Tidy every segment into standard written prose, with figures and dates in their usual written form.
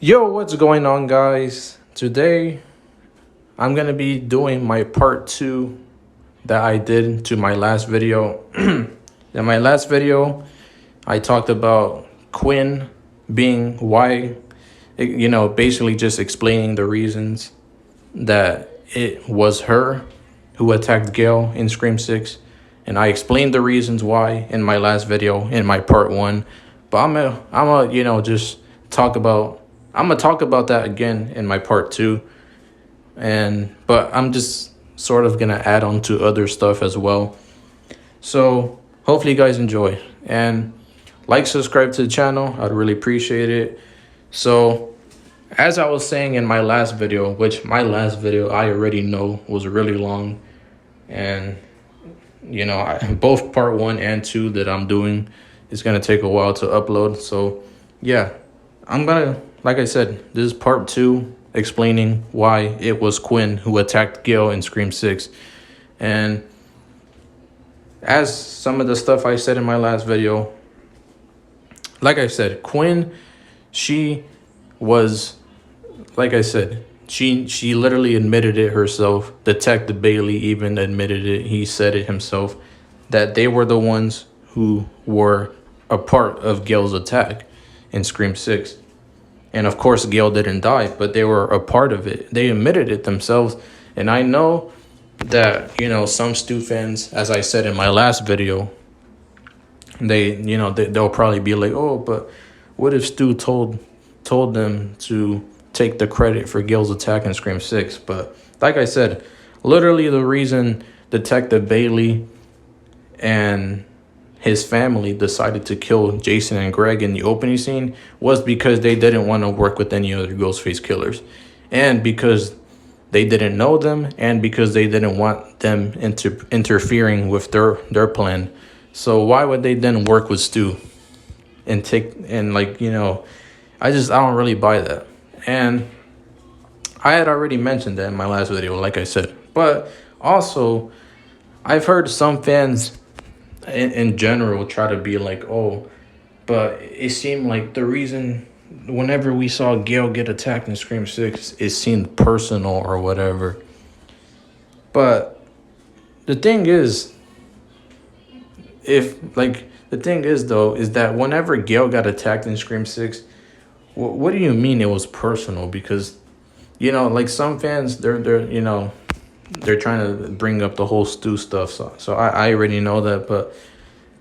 Yo, what's going on, guys? Today, I'm gonna be doing my part two that I did to my last video. In my last video, I talked about Quinn being why, basically just explaining the reasons that it was her who attacked Gale in Scream 6. And I explained the reasons why in my last video, in my part one. But just talk about I'm gonna talk about that again in my part two, but I'm just sort of gonna add on to other stuff as well. So hopefully you guys enjoy and subscribe to the channel. I'd really appreciate it. So as I was saying in my last video, which my last video I already know was really long, and both part one and two that I'm doing is gonna take a while to upload. So yeah, like I said, this is part two explaining why it was Quinn who attacked Gale in Scream 6. And as some of the stuff I said in my last video, like I said, Quinn, she was, like I said, she literally admitted it herself. Detective Bailey even admitted it. He said it himself, that they were the ones who were a part of Gale's attack in Scream 6. And of course, Gale didn't die, but they were a part of it. They admitted it themselves. And I know that, some Stu fans, as I said in my last video, they'll probably be like, oh, but what if Stu told them to take the credit for Gale's attack in Scream 6? But like I said, literally the reason Detective Bailey and his family decided to kill Jason and Greg in the opening scene was because they didn't want to work with any other Ghostface killers, and because they didn't know them, and because they didn't want them interfering with their plan. So why would they then work with Stu I don't really buy that. And I had already mentioned that in my last video, like I said. But also, I've heard some fans in general try to be like, oh, but it seemed like the reason whenever we saw Gale get attacked in Scream 6, it seemed personal or whatever. But the thing is, is that whenever Gale got attacked in Scream 6, what do you mean it was personal? Because, some fans, they're trying to bring up the whole Stu stuff. So I already know that. But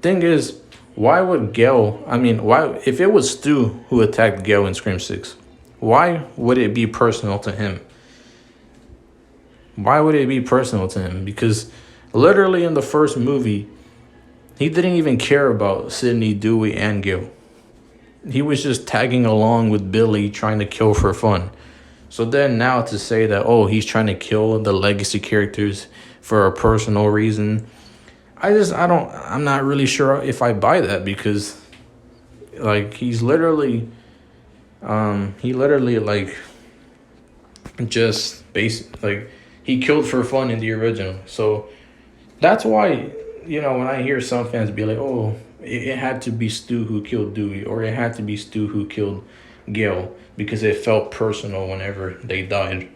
thing is, why would why, if it was Stu who attacked Gale in Scream 6, why would it be personal to him? Why would it be personal to him? Because literally in the first movie, he didn't even care about Sidney, Dewey, and Gale. He was just tagging along with Billy, trying to kill for fun. So then now to say that, oh, he's trying to kill the legacy characters for a personal reason, I'm not really sure if I buy that, because he's literally just he killed for fun in the original. So that's why, when I hear some fans be like, oh, it had to be Stu who killed Dewey, or it had to be Stu who killed Gale, because it felt personal whenever they died.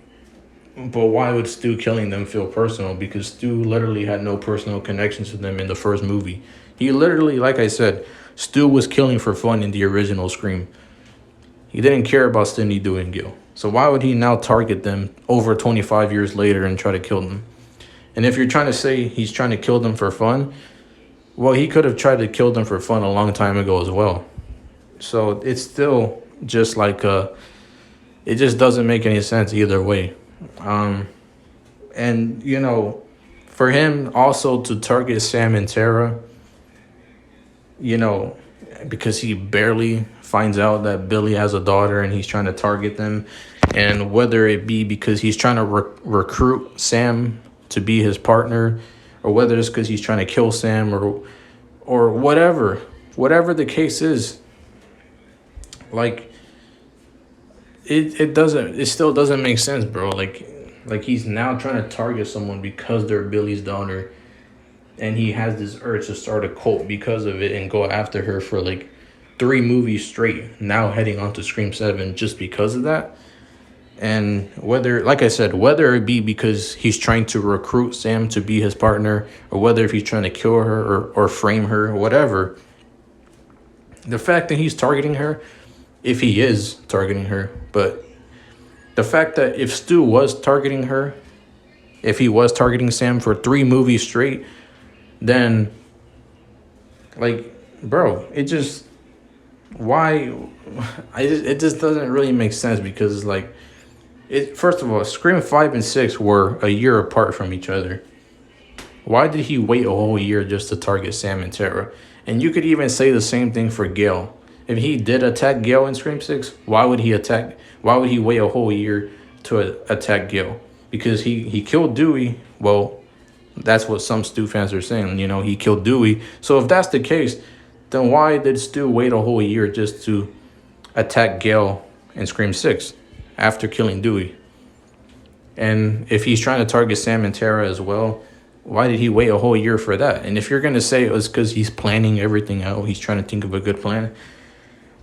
But why would Stu killing them feel personal? Because Stu literally had no personal connections to them in the first movie. He literally, like I said, Stu was killing for fun in the original Scream. He didn't care about Sidney, Dewey, and Gale. So why would he now target them over 25 years later and try to kill them? And if you're trying to say he's trying to kill them for fun, well, he could have tried to kill them for fun a long time ago as well. So it's still just it just doesn't make any sense either way. And for him also to target Sam and Tara, because he barely finds out that Billy has a daughter and he's trying to target them, and whether it be because he's trying to recruit Sam to be his partner, or whether it's because he's trying to kill Sam, or whatever the case is, it still doesn't make sense, bro. He's now trying to target someone because they're Billy's daughter, and he has this urge to start a cult because of it and go after her for 3 movies straight, now heading on to Scream 7 just because of that. And whether, like I said, whether it be because he's trying to recruit Sam to be his partner, or whether if he's trying to kill her or frame her, or whatever, the fact that he's targeting her, if he is targeting her, but the fact that if Stu was targeting her, if he was targeting Sam for 3 movies straight, then, like, bro, it just, why, it just doesn't really make sense, because, like, first of all, Scream 5 and 6 were a year apart from each other. Why did he wait a whole year just to target Sam and Tara? And you could even say the same thing for Gale. If he did attack Gale in Scream 6, why would he wait a whole year to attack Gale? Because he killed Dewey. Well, that's what some Stu fans are saying. You know, he killed Dewey. So if that's the case, then why did Stu wait a whole year just to attack Gale in Scream 6 after killing Dewey? And if he's trying to target Sam and Tara as well, why did he wait a whole year for that? And if you're going to say it was because he's planning everything out, he's trying to think of a good plan,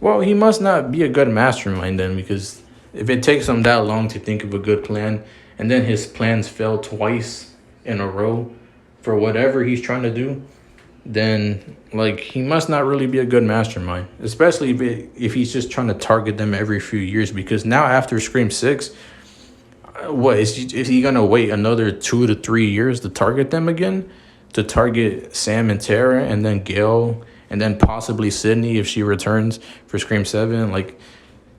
well, he must not be a good mastermind then, because if it takes him that long to think of a good plan, and then his plans fail twice in a row for whatever he's trying to do, then, like, he must not really be a good mastermind, especially if he's just trying to target them every few years. Because now after Scream 6, what is he gonna wait another 2 to 3 years to target them again, to target Sam and Tara, and then Gale, and then possibly Sydney if she returns for Scream 7? Like,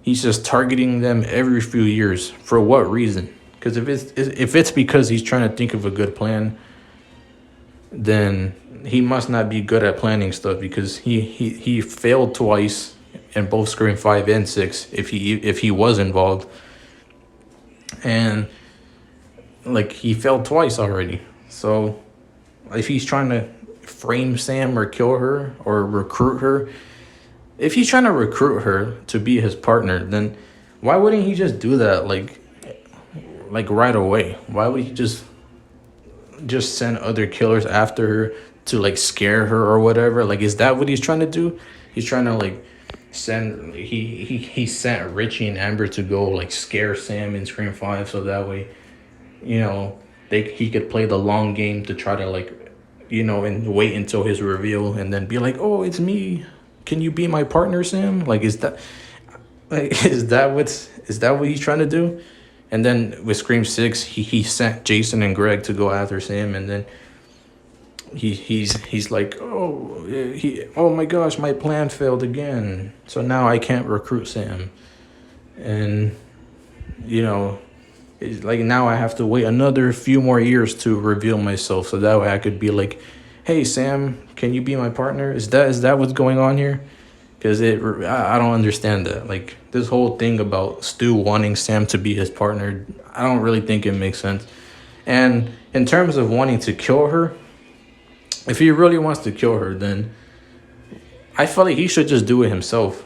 he's just targeting them every few years. For what reason? Because if it's because he's trying to think of a good plan, then he must not be good at planning stuff, because he failed twice in both Scream 5 and 6 if he was involved. And, like, he failed twice already. So if he's trying to frame Sam or kill her or recruit her, if he's trying to recruit her to be his partner, then why wouldn't he just do that like right away? Why would he just send other killers after her to, like, scare her or whatever? Like, is that what he's trying to do? He's trying to, like, he sent Richie and Amber to go, like, scare Sam in Scream 5, so that way, you know, he could play the long game to try to, like, you know, and wait until his reveal and then be like, oh, it's me. Can you be my partner, Sam? Like, is that what he's trying to do? And then with Scream 6, he sent Jason and Greg to go after Sam, and then he's like, oh my gosh, my plan failed again, so now I can't recruit Sam. And, you know, it's like, now I have to wait another few more years to reveal myself, so that way I could be like, hey, Sam, can you be my partner? Is that what's going on here? Because I don't understand that. Like, this whole thing about Stu wanting Sam to be his partner, I don't really think it makes sense. And in terms of wanting to kill her, if he really wants to kill her, then I feel like he should just do it himself.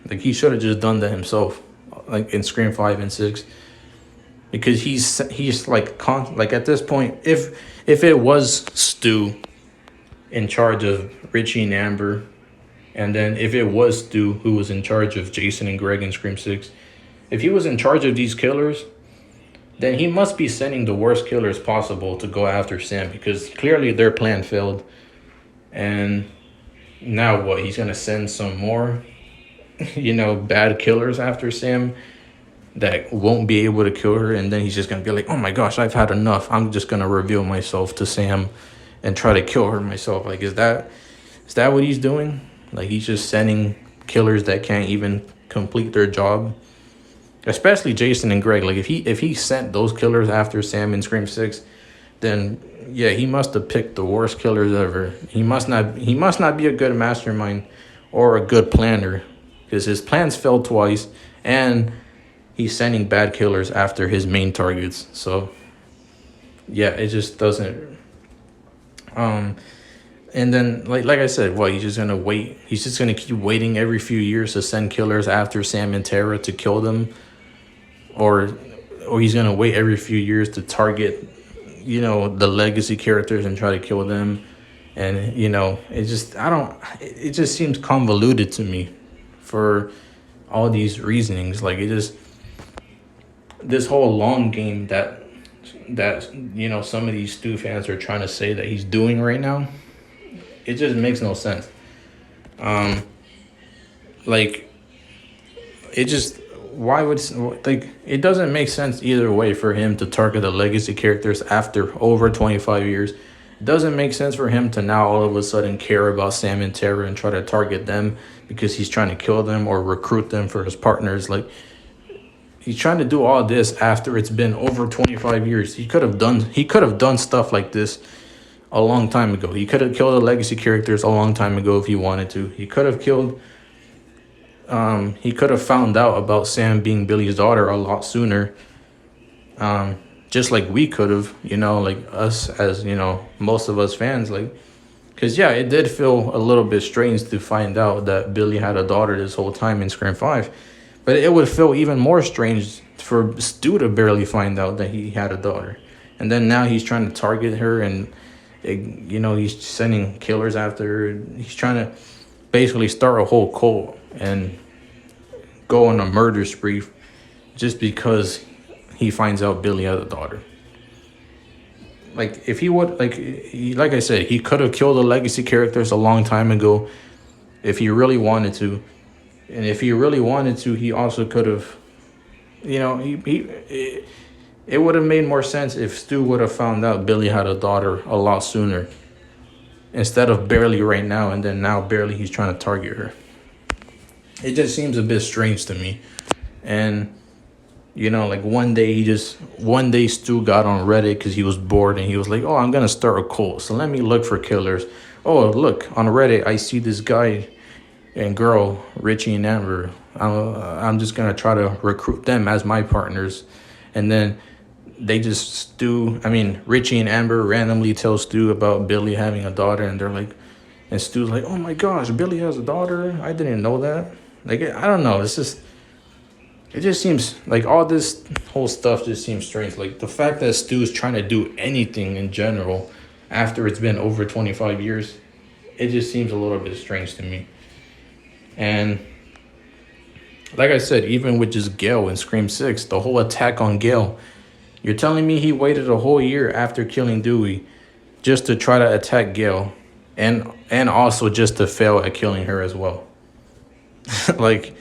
Like, he should have just done that himself, like in Scream 5 and 6. Because he's like at this point, if it was Stu in charge of Richie and Amber, and then if it was Stu who was in charge of Jason and Greg in Scream 6, if he was in charge of these killers, then he must be sending the worst killers possible to go after Sam, because clearly their plan failed. And now what? He's going to send some more, you know, bad killers after Sam that won't be able to kill her, and then he's just going to be like, oh my gosh, I've had enough. I'm just going to reveal myself to Sam and try to kill her myself. Like, is that what he's doing? Like, he's just sending killers that can't even complete their job? Especially Jason and Greg. Like, if he sent those killers after Sam in Scream 6, then yeah, he must have picked the worst killers ever. He must not be a good mastermind or a good planner, because his plans failed twice, and he's sending bad killers after his main targets. So yeah, it just doesn't. And then, like I said, he's just gonna wait. He's just gonna keep waiting every few years to send killers after Sam and Tara to kill them, or he's gonna wait every few years to target, you know, the legacy characters and try to kill them. And, you know, it just seems convoluted to me, for all these reasonings. Like, it just, this whole long game that some of these Stu fans are trying to say that he's doing right now, it just makes no sense. Like, it just, why would, like, it doesn't make sense either way for him to target the legacy characters after over 25 years. It doesn't make sense for him to now all of a sudden care about Sam and Tara and try to target them because he's trying to kill them or recruit them for his partners. Like, he's trying to do all this after it's been over 25 years. He could have done stuff like this a long time ago. He could have killed the legacy characters a long time ago if he wanted to. He could have found out about Sam being Billy's daughter a lot sooner. Just like we could have, like us as, most of us fans, like, because, yeah, it did feel a little bit strange to find out that Billy had a daughter this whole time in Scream 5. But it would feel even more strange for Stu to barely find out that he had a daughter. And then now he's trying to target her and, he's sending killers after her. He's trying to basically start a whole cult and go on a murder spree just because he finds out Billy has a daughter. Like, if he would, like I said, he could have killed the legacy characters a long time ago if he really wanted to. And if he really wanted to, he also could have, it would have made more sense if Stu would have found out Billy had a daughter a lot sooner instead of barely right now, and then now barely he's trying to target her. It just seems a bit strange to me. And, like one day Stu got on Reddit because he was bored and he was like, oh, I'm going to start a cult. So let me look for killers. Oh, look, on Reddit, I see this guy and girl, Richie and Amber. I'm just going to try to recruit them as my partners. And then Richie and Amber randomly tell Stu about Billy having a daughter. And they're like, and Stu's like, oh my gosh, Billy has a daughter? I didn't know that. Like, I don't know. It just seems like all this whole stuff just seems strange. Like, the fact that Stu's trying to do anything in general after it's been over 25 years, it just seems a little bit strange to me. And like I said, even with just Gale in Scream 6, the whole attack on Gale, you're telling me he waited a whole year after killing Dewey just to try to attack Gale and also just to fail at killing her as well. Like,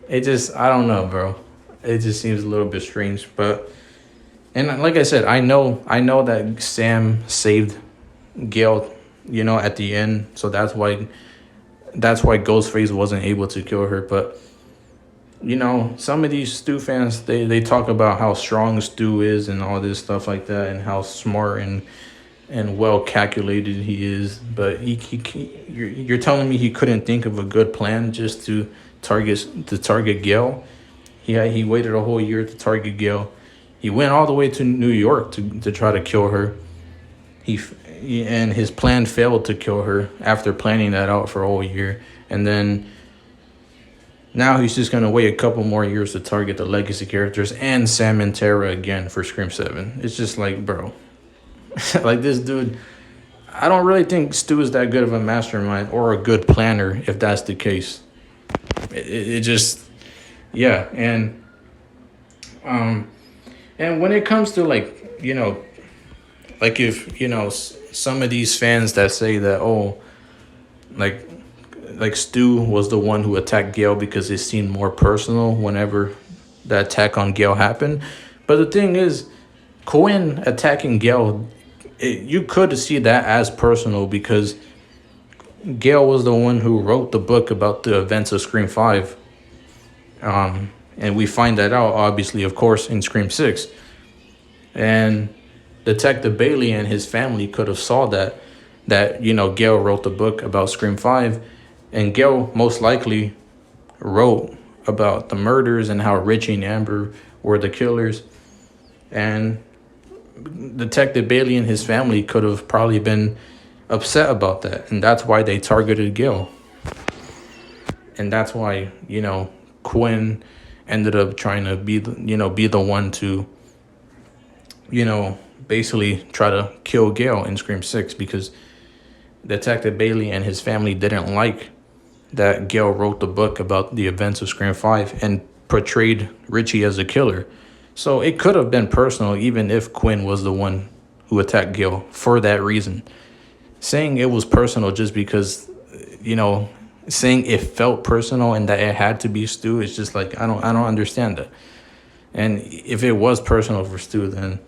it just, I don't know, bro. It just seems a little bit strange. But, and like I said, I know that Sam saved Gale, at the end. So that's why Ghostface wasn't able to kill her. But, some of these Stu fans, they talk about how strong Stu is and all this stuff like that, and how smart and well calculated he is. But you're telling me he couldn't think of a good plan just to target Gale? He waited a whole year to target Gale. He went all the way to New York to try to kill her. And his plan failed to kill her after planning that out for a whole year. And then now he's just going to wait a couple more years to target the legacy characters and Sam and Tara again for Scream 7. It's just like, bro. Like, this dude, I don't really think Stu is that good of a mastermind or a good planner if that's the case. It just, yeah. And when it comes to, like, like if, some of these fans that say that, oh, like Stu was the one who attacked Gale because it seemed more personal whenever the attack on Gale happened. But the thing is, Quinn attacking Gale, you could see that as personal because Gale was the one who wrote the book about the events of Scream 5. And we find that out, obviously, of course, in Scream 6. And Detective Bailey and his family could have saw that Gale wrote the book about Scream 5. And Gale most likely wrote about the murders and how Richie and Amber were the killers. And Detective Bailey and his family could have probably been upset about that. And that's why they targeted Gale. And that's why, Quinn ended up trying to be the one to, basically try to kill Gale in Scream 6 because Detective Bailey and his family didn't like that Gale wrote the book about the events of Scream 5 and portrayed Richie as a killer. So it could have been personal, even if Quinn was the one who attacked Gale for that reason. Saying it was personal just because, saying it felt personal and that it had to be Stu, it's just like I don't understand that. And if it was personal for Stu, then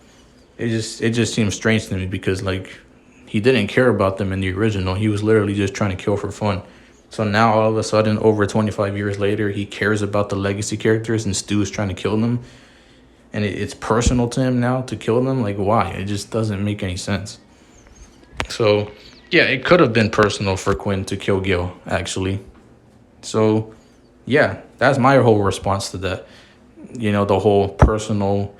it just seems strange to me because like he didn't care about them in the original. He was literally just trying to kill for fun. So now all of a sudden, over 25 years later, he cares about the legacy characters and Stu is trying to kill them. And it's personal to him now to kill them. Like, why? It just doesn't make any sense. So, yeah, it could have been personal for Quinn to kill Gale, actually. So, yeah, that's my whole response to that. The whole personal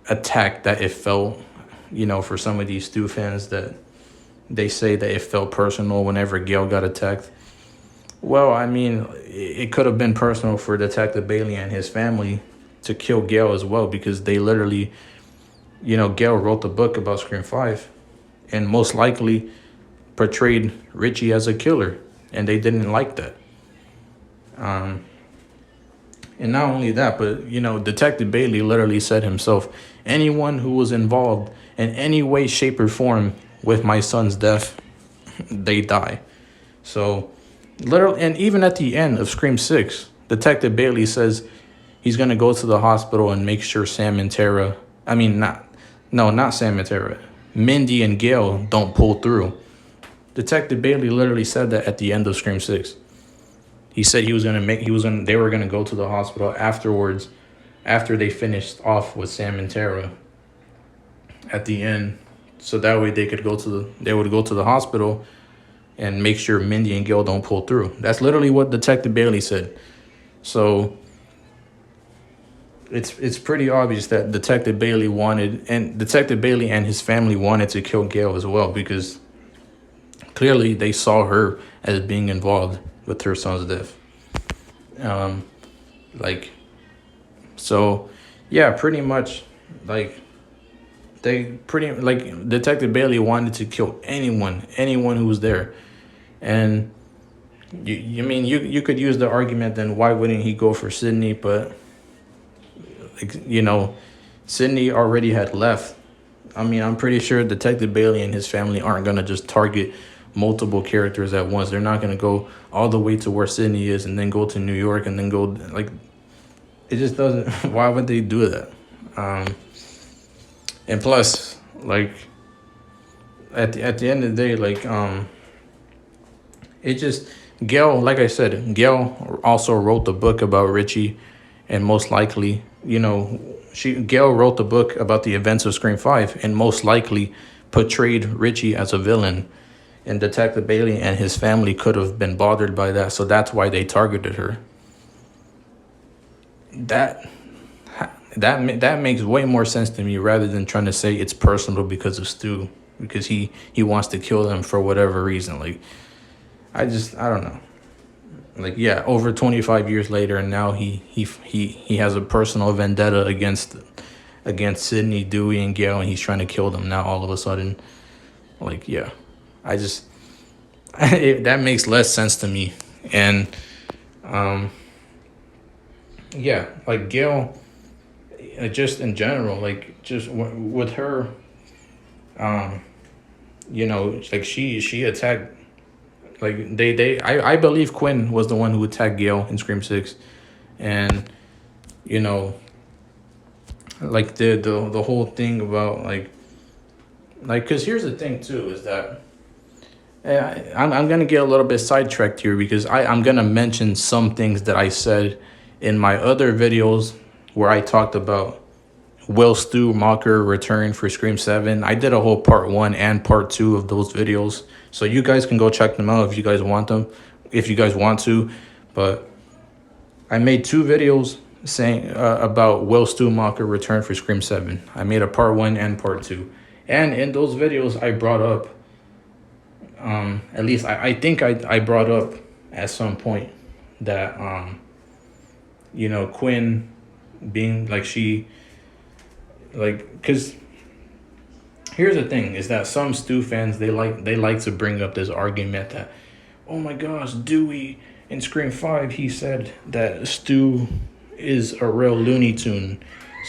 attack that it felt, for some of these Stu fans that they say that it felt personal whenever Gale got attacked. Well, I mean, it could have been personal for Detective Bailey and his family to kill Gale as well because they literally, Gale wrote the book about Scream 5 and most likely portrayed Richie as a killer, and they didn't like that. And not only that, but, Detective Bailey literally said himself, anyone who was involved in any way, shape, or form with my son's death, they die. So, literally, and even at the end of Scream 6, Detective Bailey says he's going to go to the hospital and make sure Sam and Tara, not Sam and Tara, Mindy and Gale don't pull through. Detective Bailey literally said that at the end of Scream 6. He said they were going to go to the hospital afterwards, after they finished off with Sam and Tara at the end. So that way they would go to the hospital and make sure Mindy and Gale don't pull through. That's literally what Detective Bailey said. So it's pretty obvious that Detective Bailey and his family wanted to kill Gale as well because clearly they saw her as being involved with her son's death. Pretty much Detective Bailey wanted to kill anyone who was there. And you could use the argument, then why wouldn't he go for Sydney? But Sydney already had left. I'm pretty sure Detective Bailey and his family aren't gonna just target multiple characters at once. They're not gonna go all the way to where Sydney is and then go to New York and then go it just doesn't. Why would they do that? And plus, at the end of the day, it just Gale, like I said, Gale also wrote the book about Richie, and most likely, Gale wrote the book about the events of Scream 5, and most likely portrayed Richie as a villain. And Detective Bailey and his family could have been bothered by that, so that's why they targeted her. That makes way more sense to me rather than trying to say it's personal because of Stu, because he wants to kill them for whatever reason. I don't know. Over 25 years later, and now he has a personal vendetta against Sydney, Dewey, and Gale, and he's trying to kill them now all of a sudden. That makes less sense to me. And Gale, just in general, just with her, she attacked. I believe Quinn was the one who attacked Gale in Scream 6, and the whole thing about because here's the thing too is that I'm gonna get a little bit sidetracked here because I'm gonna mention some things that I said in my other videos where I talked about will Stu Macher return for Scream 7. I did a whole part 1 and part 2 of those videos, so you guys can go check them out if you guys want to. But I made 2 videos saying about will Stu Macher return for Scream 7. I made a part 1 and part 2, and in those videos I brought up, at least I think I brought up at some point that Quinn being because here's the thing is that some Stu fans, they like to bring up this argument that, oh my gosh, Dewey in Scream 5, he said that Stu is a real Looney Tune.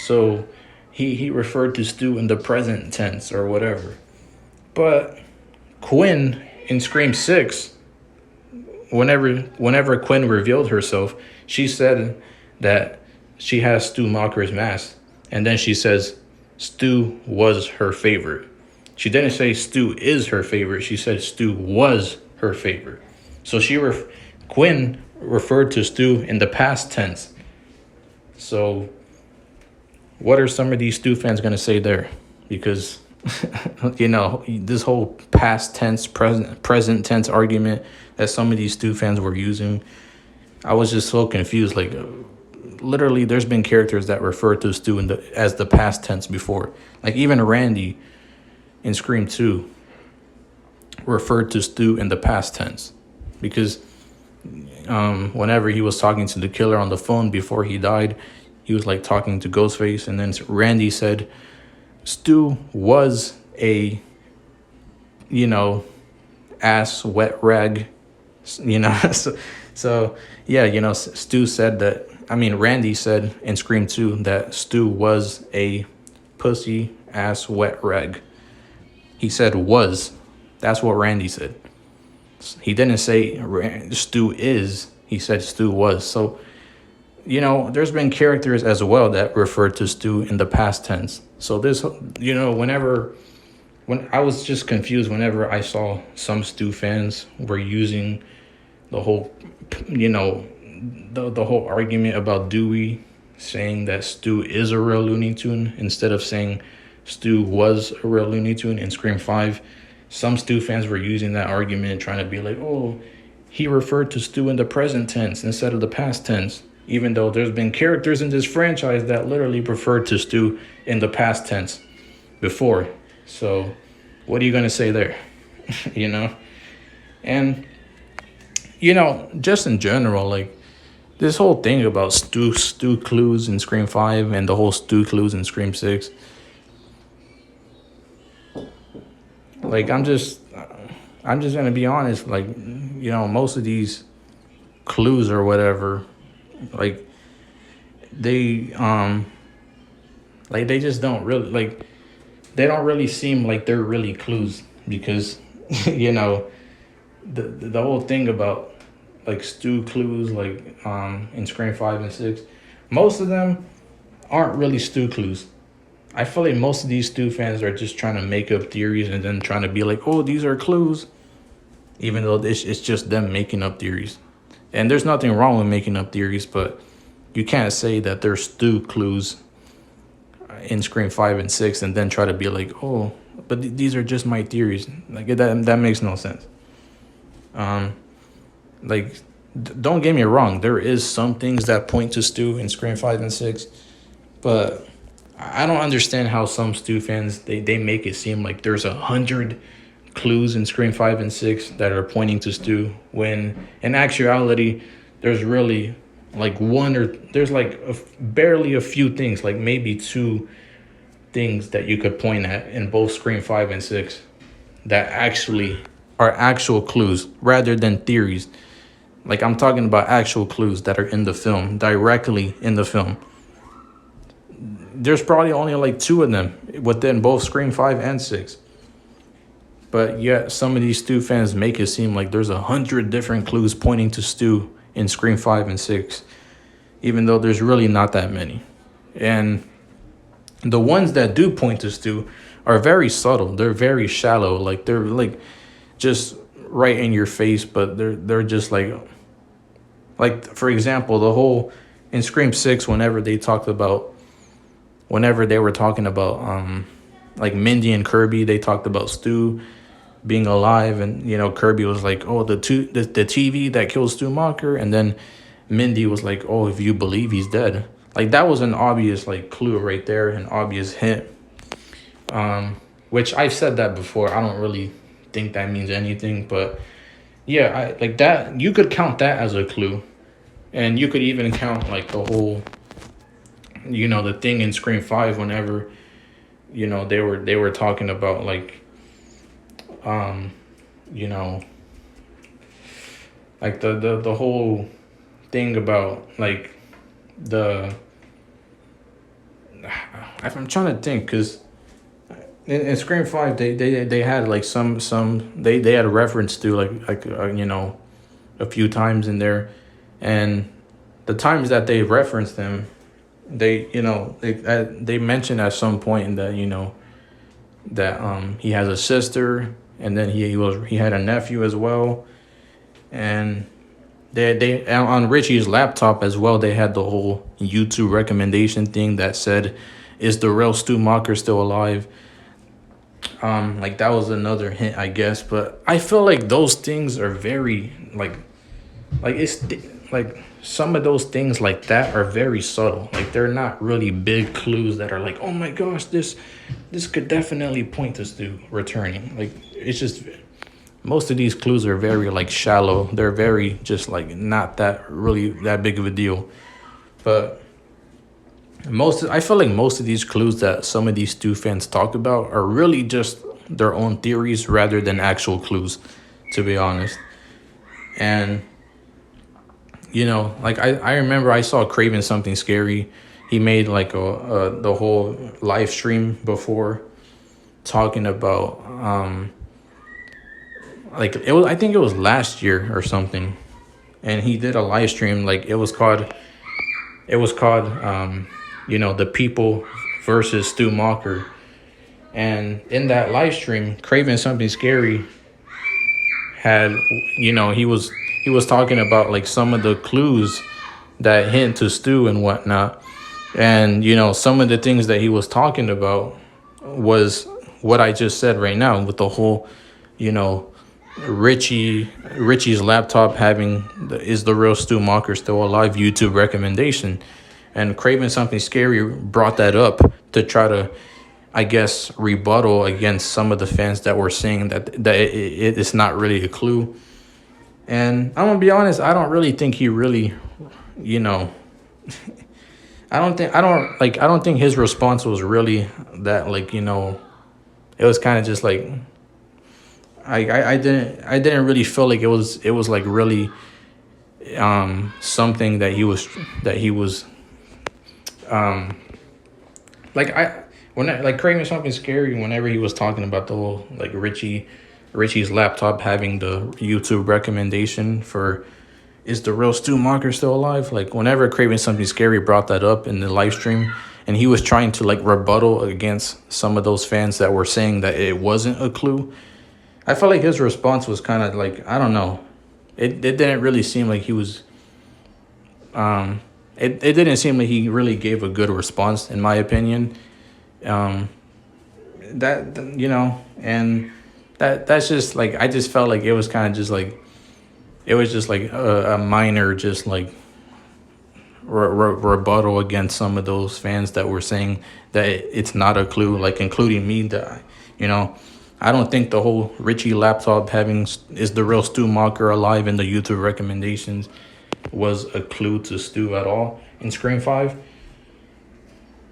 So he referred to Stu in the present tense or whatever. But Quinn in Scream 6, whenever Quinn revealed herself, she said that she has Stu Macher's mask. And then she says Stu was her favorite. She didn't say Stu is her favorite. She said Stu was her favorite. So Quinn referred to Stu in the past tense. So what are some of these Stu fans going to say there? Because, this whole past tense, present tense argument that some of these Stu fans were using, I was just so confused. Like, literally, there's been characters that refer to Stu as the past tense before. Like, even Randy in Scream 2 referred to Stu in the past tense. Because whenever he was talking to the killer on the phone before he died, he was like talking to Ghostface, and then Randy said Stu was a ass wet rag, so yeah, Stu said that, Randy said in Scream 2 that Stu was a pussy ass wet rag. He said was. That's what Randy said. He didn't say Stu is. He said Stu was. So, there's been characters as well that refer to Stu in the past tense. So this, when I was just confused whenever I saw some Stu fans were using the whole, the whole argument about Dewey saying that Stu is a real Looney Tune instead of saying Stu was a real Looney Tune in Scream 5. Some Stu fans were using that argument trying to be like, oh, he referred to Stu in the present tense instead of the past tense, even though there's been characters in this franchise that literally referred to Stu in the past tense before. So what are you going to say there? And, just in general, like, this whole thing about Stu clues in Scream 5 and the whole Stu clues in Scream 6, like, I'm just gonna be honest. Like, most of these clues or whatever, like, they just don't really, like, they don't really seem like they're really clues, because the whole thing about like Stu clues, like in Scream 5 and 6, most of them aren't really Stu clues. I feel like most of these Stu fans are just trying to make up theories and then trying to be like, oh, these are clues, even though it's just them making up theories. And there's nothing wrong with making up theories, but you can't say that there's Stu clues in Scream 5 and 6 and then try to be like, oh, but these are just my theories. Like, that makes no sense. Don't get me wrong, there is some things that point to Stu in Scream 5 and 6, but I don't understand how some Stu fans, they make it seem like there's 100 clues in Scream 5 and 6 that are pointing to Stu, when in actuality there's really like there's like barely a few things, like maybe 2 things that you could point at in both Scream 5 and 6 that actually are actual clues rather than theories. Like, I'm talking about actual clues that are in the film, directly in the film. There's probably only like 2 of them within both Scream 5 and 6. But yet some of these Stu fans make it seem like there's 100 different clues pointing to Stu in Scream 5 and 6, even though there's really not that many. And the ones that do point to Stu are very subtle. They're very shallow. Like, they're like just right in your face, but they're just like, for example, the whole in Scream 6, whenever they were talking about like Mindy and Kirby, they talked about Stu being alive, and Kirby was like, oh, the TV that killed Stu Macher, and then Mindy was like, oh, if you believe he's dead. Like, that was an obvious like clue right there, an obvious hint, which I've said that before. I don't really think that means anything, but yeah, I like that. You could count that as a clue, and you could even count like the whole the thing in Scream 5 whenever they were talking about like like the whole thing about like the I'm trying to think because in Scream 5 they had like they had a reference to a few times in there, and the times that they referenced him, they mentioned at some point that he has a sister, and then he had a nephew as well, and they on Richie's laptop as well. They had the whole YouTube recommendation thing that said, "Is the real Stu Macher still alive?" Like that was another hint, I guess. But I feel like those things are very like it's like some of those things like that are very subtle. Like they're not really big clues that are like, oh my gosh, this could definitely point us to returning. Like it's just most of these clues are very like shallow. They're very just like not that really that big of a deal. But I feel like most of these clues that some of these Stu fans talk about are really just their own theories rather than actual clues, to be honest. And like I remember I saw Craven Something Scary. He made like the whole live stream before talking about like I think it was last year or something, and he did a live stream like it was called the people versus Stu Macher. And in that live stream, Craven Something Scary had he was talking about like some of the clues that hint to Stu and whatnot. And some of the things that he was talking about was what I just said right now with the whole Richie's laptop having is the real Stu Macher still alive YouTube recommendation. And Craven Something Scary brought that up to try to, I guess, rebuttal against some of the fans that were saying that it's not really a clue. And I'm gonna be honest, I don't really think he really, I don't think his response was really that it was kind of just like I didn't really feel like it was like really something that he was like Craven Something Scary, whenever he was talking about the whole like Richie's laptop having the YouTube recommendation for is the real Stu Macher still alive? Like whenever Craven Something Scary brought that up in the live stream, and he was trying to like rebuttal against some of those fans that were saying that it wasn't a clue, I felt like his response was kind of like, I don't know. It didn't really seem like he was it didn't seem like he really gave a good response, in my opinion. And that's just like I just felt like it was kind of just like it was just like a minor just like rebuttal against some of those fans that were saying that it's not a clue, like including me. That I don't think the whole Richie laptop having is the real Stu Macher alive in the YouTube recommendations was a clue to Stu at all in Scream 5.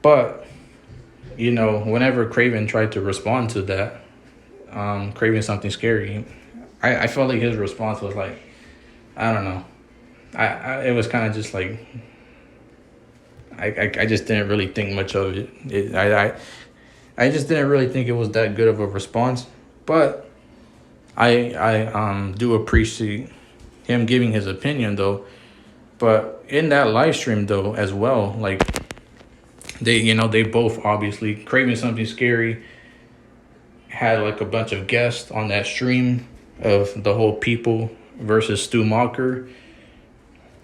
But whenever Craven tried to respond to that, Craven Something Scary, I felt like his response was like, I don't know. It was kind of just like, I just didn't really think much of it. I just didn't really think it was that good of a response. But I do appreciate him giving his opinion though. But in that live stream though as well, like they both obviously Craven Something Scary had like a bunch of guests on that stream of the whole people versus Stu Macher.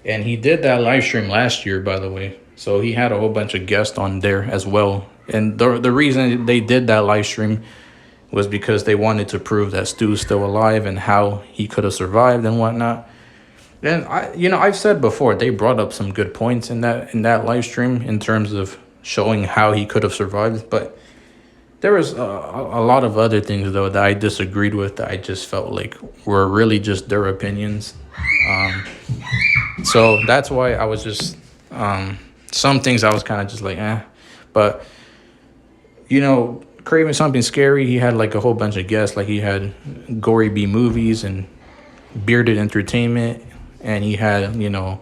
And he did that live stream last year, by the way. So he had a whole bunch of guests on there as well. And the reason they did that live stream was because they wanted to prove that Stu's still alive and how he could have survived and whatnot. And I've said before, they brought up some good points in that live stream in terms of showing how he could have survived. But there was a lot of other things, though, that I disagreed with that I just felt like were really just their opinions. So that's why I was just, some things I was kind of just like, eh. But, Craven Something Scary, he had like a whole bunch of guests. Like he had Gory B Movies and Bearded Entertainment. and he had, you know,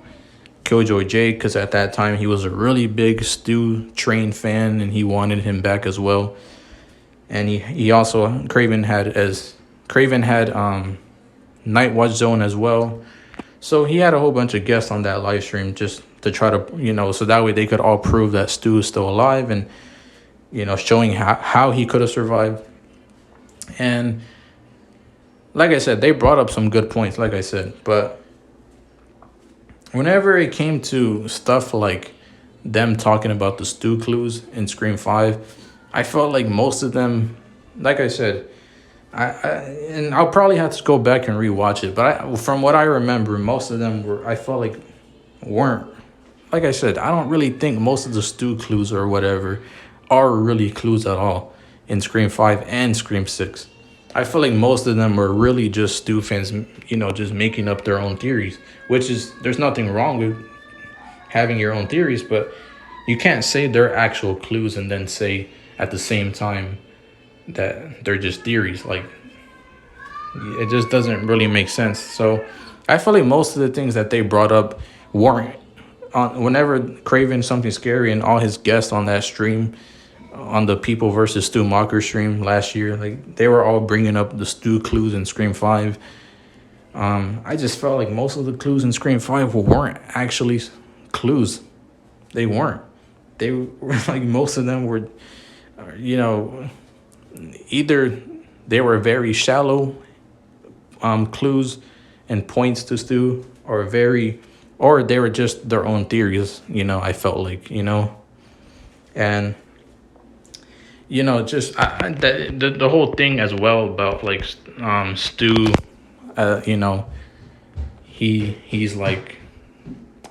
Killjoy Jake, because at that time he was a really big Stu Train fan and he wanted him back as well. And he also Craven had Night Watch Zone as well. So he had a whole bunch of guests on that live stream just to try to, you know, so that way they could all prove that Stu is still alive and, you know, showing how he could have survived. And like I said, they brought up some good points, like I said. But whenever it came to stuff like them talking about the Stu clues in Scream 5, I felt like most of them, like I said, and I'll probably have to go back and rewatch it. But from what I remember, most of them weren't. Like I said, I don't really think most of the Stu clues or whatever are really clues at all in Scream 5 and Scream 6. I feel like most of them were really just Stu fans, you know, just making up their own theories, which is, there's nothing wrong with having your own theories, but you can't say they're actual clues and then say at the same time that they're just theories. Like, it just doesn't really make sense. So I feel like most of the things that they brought up weren't on. Whenever Craven Something Scary and all his guests on that stream, on the People versus Stu Mocker stream last year, like, they were all bringing up the Stu clues in Scream 5. I just felt like most of the clues in Scream 5 weren't actually clues. They weren't. They were like, most of them were, you know, either they were very shallow clues and points to Stu, or they were just their own theories, you know, I felt like, you know. And, you know, just the whole thing as well about, like, Stu, you know, he's like,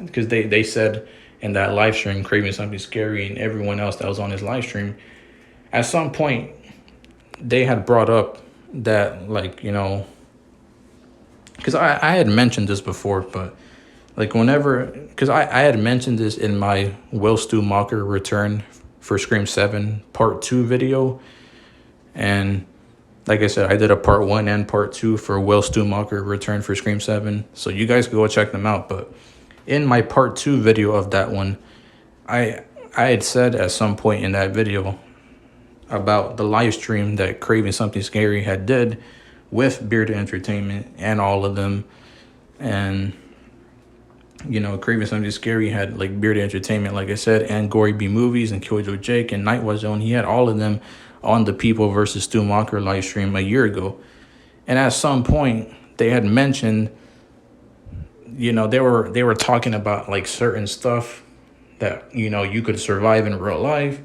because they said in that live stream, Craving Something Scary and everyone else that was on his live stream, at some point they had brought up that, like, you know, because I had mentioned this before, but like, whenever, because I had mentioned this in my Will Stu Mocker Return for Scream 7 Part 2 video, and like I said, I did a Part 1 and Part 2 for Will Stu Mocker Return for Scream 7, so you guys can go check them out. But in my Part 2 video of that one, I had said at some point in that video about the live stream that Craving Something Scary had did with Bearded Entertainment and all of them. And, you know, Craving Something Scary had, like, Bearded Entertainment, like I said, and Gory B Movies and Killjoy Jake and Night Watch Zone. He had all of them on the People versus Stu Mocker live stream a year ago. And at some point they had mentioned, you know, they were talking about, like, certain stuff that, you know, you could survive in real life.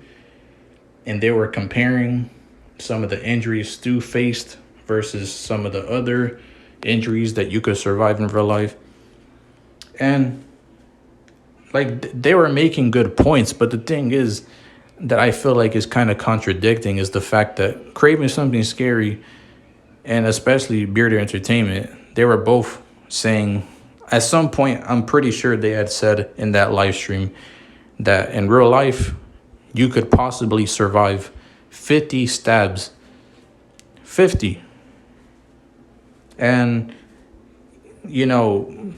And they were comparing some of the injuries Stu faced versus some of the other injuries that you could survive in real life. And, like, they were making good points, but the thing is that I feel like is kind of contradicting is the fact that Craving Something Scary and especially Bearded Entertainment, they were both saying, at some point, I'm pretty sure they had said in that live stream that in real life, you could possibly survive 50 stabs. 50. And, you know,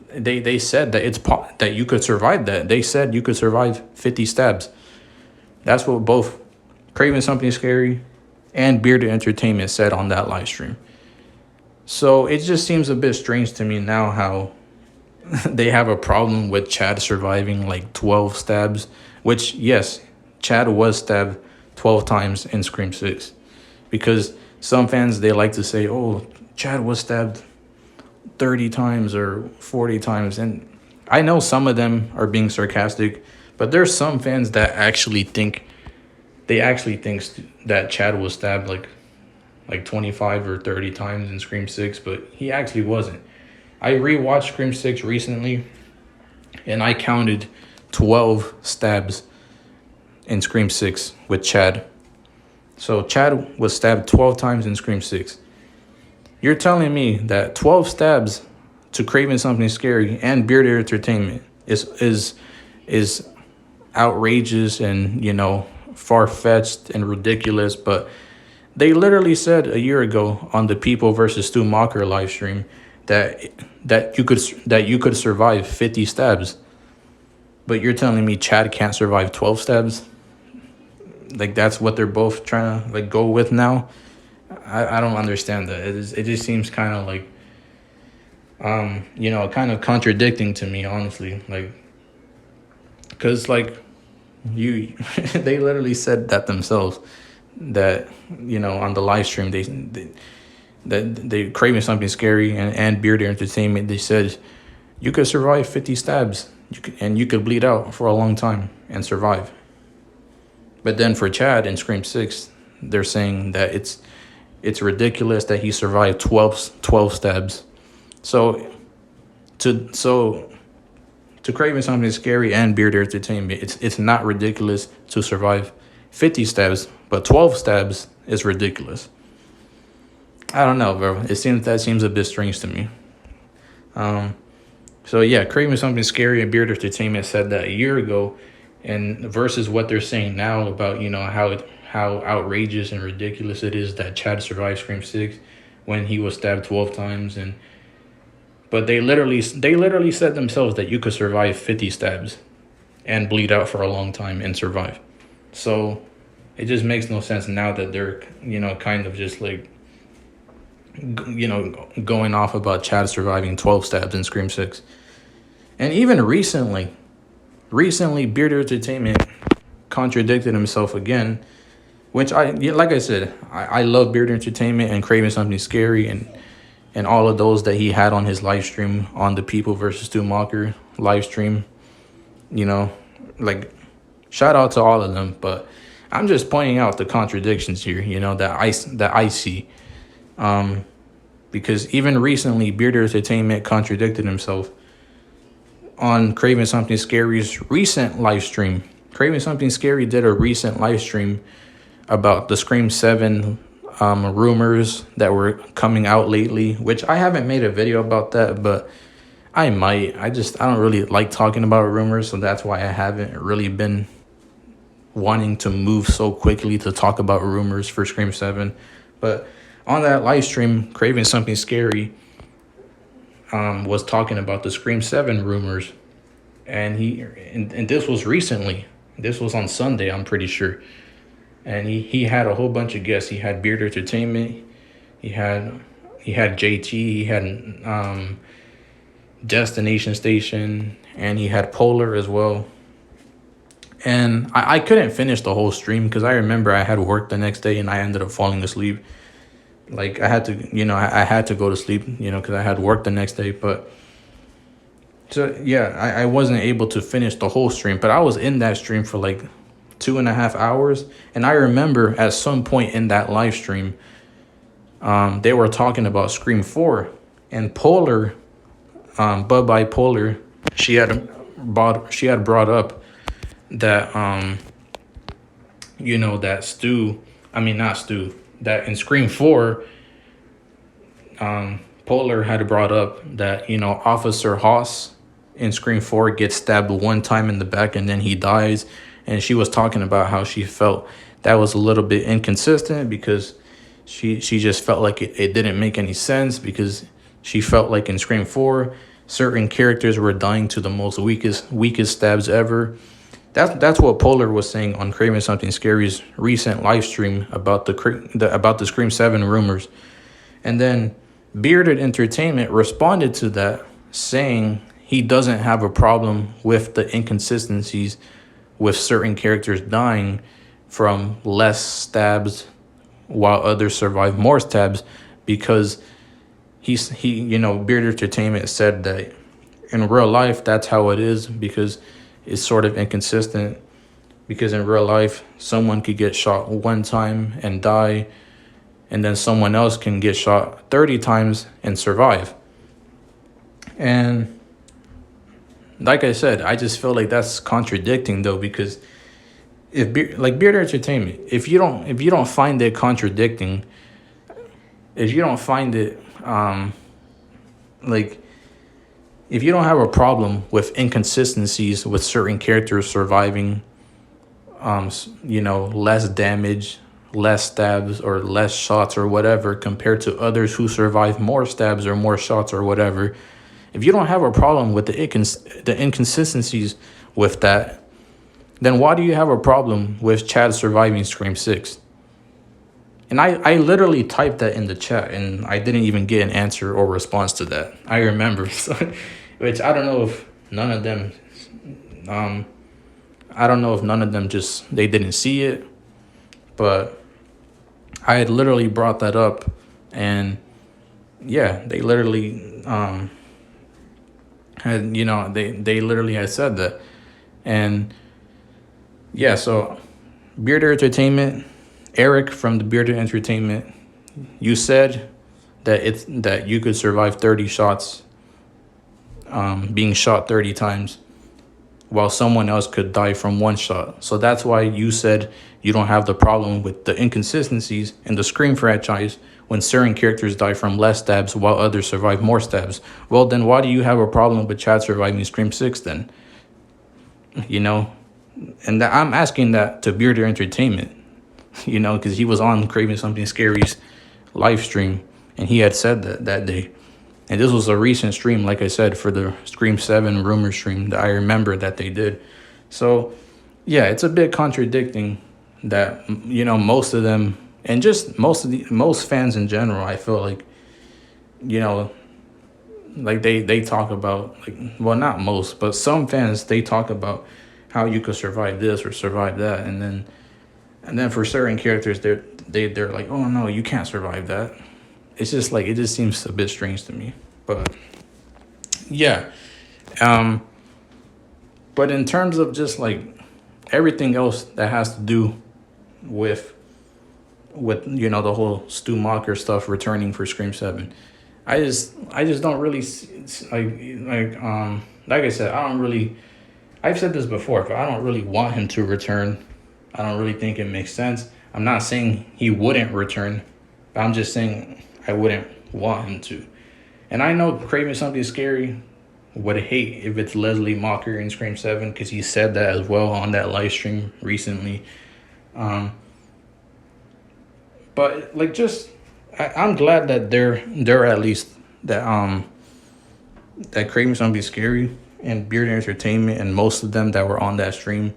they said that that you could survive that. They said you could survive 50 stabs. That's what both Craving Something Scary and Bearded Entertainment said on that live stream. So it just seems a bit strange to me now how they have a problem with Chad surviving like 12 stabs, which, yes, Chad was stabbed 12 times in Scream 6. Because some fans, they like to say, oh, Chad was stabbed 30 times or 40 times. And I know some of them are being sarcastic, but there's some fans that actually think that Chad was stabbed like 25 or 30 times in Scream 6, but he actually wasn't. I rewatched Scream 6 recently, and I counted 12 stabs in Scream 6 with Chad. So Chad was stabbed 12 times in Scream 6. You're telling me that 12 stabs to Craving Something Scary and Bearded Entertainment is outrageous and, you know, far-fetched and ridiculous, but they literally said a year ago on the People versus Stu Mocker live stream that that you could survive 50 stabs, but you're telling me Chad can't survive 12 stabs? Like that's what they're both trying to like go with now. I don't understand that. It just seems kind of like kind of contradicting to me, honestly. Like, because like you they literally said that themselves, that on the live stream they Craving Something Scary and Bearded Entertainment, they said you could survive 50 stabs, you could bleed out for a long time and survive. But then for Chad in Scream 6, they're saying that it's ridiculous that he survived 12 stabs. So to Craving Something Scary and Bearded Entertainment, it's not ridiculous to survive 50 stabs, but 12 stabs is ridiculous. I don't know, bro. That seems a bit strange to me. So yeah, Craving Something Scary and Bearded Entertainment said that a year ago, and versus what they're saying now about how outrageous and ridiculous it is that Chad survived Scream 6 when he was stabbed 12 times. But they literally said themselves that you could survive 50 stabs and bleed out for a long time and survive. So it just makes no sense now that they're kind of just like going off about Chad surviving 12 stabs in Scream 6. And even recently Bearded Entertainment contradicted himself again, which like I said, I love Bearded Entertainment and Craving Something Scary and all of those that he had on his live stream, on the People versus Stu Macher live stream. Like, shout out to all of them, but I'm just pointing out the contradictions here, that I see. Because even recently, Bearded Entertainment contradicted himself on Craving Something Scary's recent live stream. Craving Something Scary did a recent live stream about the Scream 7 rumors that were coming out lately, which I haven't made a video about that, but I might. I don't really like talking about rumors, so that's why I haven't really been wanting to move so quickly to talk about rumors for Scream 7. But on that live stream, Craving Something Scary was talking about the Scream 7 rumors, and this was recently. This was on Sunday, I'm pretty sure. And he had a whole bunch of guests. He had Bearded Entertainment, he had JT, he had Destination Station, and he had Polar as well. And I couldn't finish the whole stream because I remember I had work the next day and I ended up falling asleep. Like I had to, I had to go to sleep, because I had work the next day. But so yeah, I wasn't able to finish the whole stream, but I was in that stream for like 2.5 hours. And I remember at some point in that live stream, they were talking about Scream 4, and Polar, Bye Polar, she had brought up that that in Scream 4, Polar had brought up that Officer Haas in Scream 4 gets stabbed one time in the back and then he dies, and she was talking about how she felt that was a little bit inconsistent because she just felt like it didn't make any sense, because she felt like in Scream 4 certain characters were dying to the most weakest stabs ever. That's what Polar was saying on Craving Something Scary's recent live stream about the Scream 7 rumors. And then Bearded Entertainment responded to that, saying he doesn't have a problem with the inconsistencies with certain characters dying from less stabs while others survive more stabs, because Bearded Entertainment said that in real life that's how it is, because it's sort of inconsistent, because in real life someone could get shot one time and die, and then someone else can get shot 30 times and survive. And like I said, I just feel like that's contradicting though, because if Bearded Entertainment, if you don't find it contradicting, if you don't find it if you don't have a problem with inconsistencies with certain characters surviving, less damage, less stabs or less shots or whatever compared to others who survive more stabs or more shots or whatever, If you don't have a problem with the inconsistencies with that, then why do you have a problem with Chad surviving Scream 6? And I literally typed that in the chat, and I didn't even get an answer or response to that. I remember, which I don't know if none of them, I don't know if none of them just, they didn't see it, but I had literally brought that up, and yeah, they literally had, they literally had said that. And yeah, so Bearded Entertainment, Eric from the Bearded Entertainment, you said that you could survive 30 shots, being shot 30 times, while someone else could die from one shot. So that's why you said you don't have the problem with the inconsistencies in the Scream franchise when certain characters die from less stabs while others survive more stabs. Well, then why do you have a problem with Chad surviving Scream 6 then? And I'm asking that to Bearded Entertainment, because he was on Craving Something Scary's live stream, and he had said that day. And this was a recent stream, like I said, for the Scream 7 rumor stream that I remember that they did. So, yeah, it's a bit contradicting that, most of them, and just most fans in general, I feel like, like they talk about, like, well, not most, but some fans, they talk about how you could survive this or survive that, and then for certain characters, they're like, oh no, you can't survive that. It's just like, it just seems a bit strange to me. But yeah, but in terms of just like everything else that has to do with the whole Stu Macher stuff returning for Scream 7, I just don't really like I said, I've said this before, but I don't really want him to return. I don't really think it makes sense. I'm not saying he wouldn't return, but I'm just saying I wouldn't want him to. And I know Craving Something Scary would hate if it's Leslie Macher in Scream 7, because he said that as well on that live stream recently. But like, I'm glad that they're at least that Craving Something Scary and Bearded Entertainment and most of them that were on that stream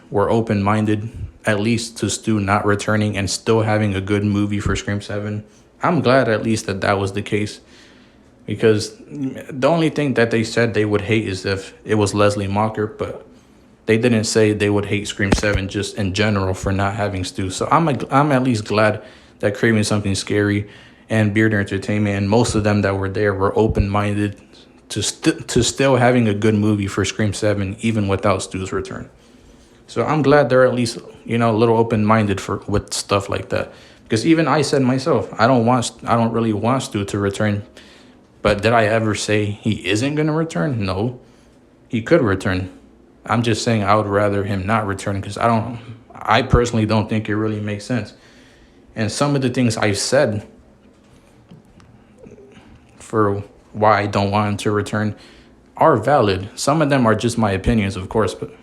were open-minded, at least to Stu not returning and still having a good movie for Scream 7. I'm glad at least that was the case, because the only thing that they said they would hate is if it was Leslie Macher, but they didn't say they would hate Scream 7 just in general for not having Stu. So I'm at least glad that Craving Something Scary and Bearded Entertainment and most of them that were there were open-minded to still having a good movie for Scream 7 even without Stu's return. So I'm glad they're at least, a little open-minded with stuff like that. Because even I said myself, I don't really want Stu to return. But did I ever say he isn't going to return? No. He could return. I'm just saying I would rather him not return, because I personally don't think it really makes sense. And some of the things I've said for why I don't want him to return are valid. Some of them are just my opinions, of course, but